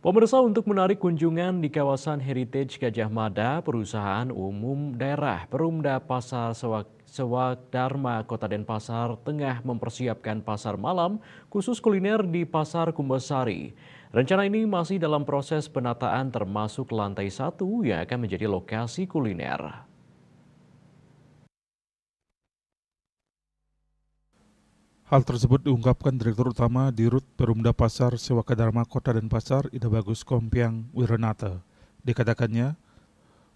Pemirsa, untuk menarik kunjungan di kawasan Heritage Gajah Mada, perusahaan umum daerah Perumda Pasar Sewakdharma Kota Denpasar tengah mempersiapkan pasar malam khusus kuliner di Pasar Kumbasari. Rencana ini masih dalam proses penataan termasuk lantai 1 yang akan menjadi lokasi kuliner. Hal tersebut diungkapkan Direktur Utama Dirut Perumda Pasar Sewakdharma Kota Denpasar, Ida Bagus Kompiang Wiranata. Dikatakannya,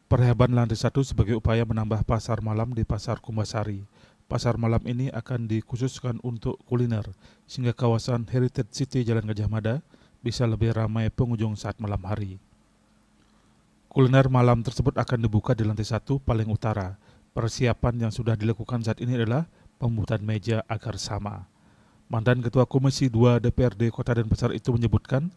perheban lantai 1 sebagai upaya menambah pasar malam di Pasar Kumbasari. Pasar malam ini akan dikhususkan untuk kuliner, sehingga kawasan Heritage City Jalan Gajah Mada bisa lebih ramai pengunjung saat malam hari. Kuliner malam tersebut akan dibuka di lantai 1 paling utara. Persiapan yang sudah dilakukan saat ini adalah pembuatan meja agar sama. Mantan Ketua Komisi 2 DPRD Kota Denpasar itu menyebutkan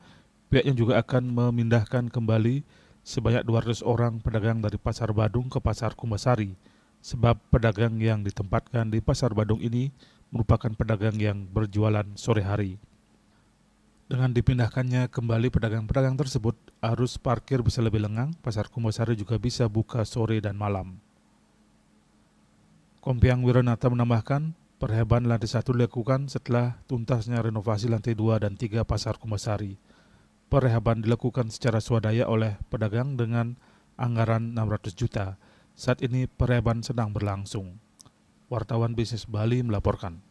pihaknya juga akan memindahkan kembali sebanyak 200 orang pedagang dari Pasar Badung ke Pasar Kumbasari, sebab pedagang yang ditempatkan di Pasar Badung ini merupakan pedagang yang berjualan sore hari. Dengan dipindahkannya kembali pedagang-pedagang tersebut, arus parkir bisa lebih lengang, Pasar Kumbasari juga bisa buka sore dan malam. Kompiang Wiranata menambahkan, perheban lantai 1 dilakukan setelah tuntasnya renovasi lantai 2 dan 3 Pasar Kumbasari. Perheban dilakukan secara swadaya oleh pedagang dengan anggaran 600 juta. Saat ini perheban sedang berlangsung. Wartawan Bisnis Bali melaporkan.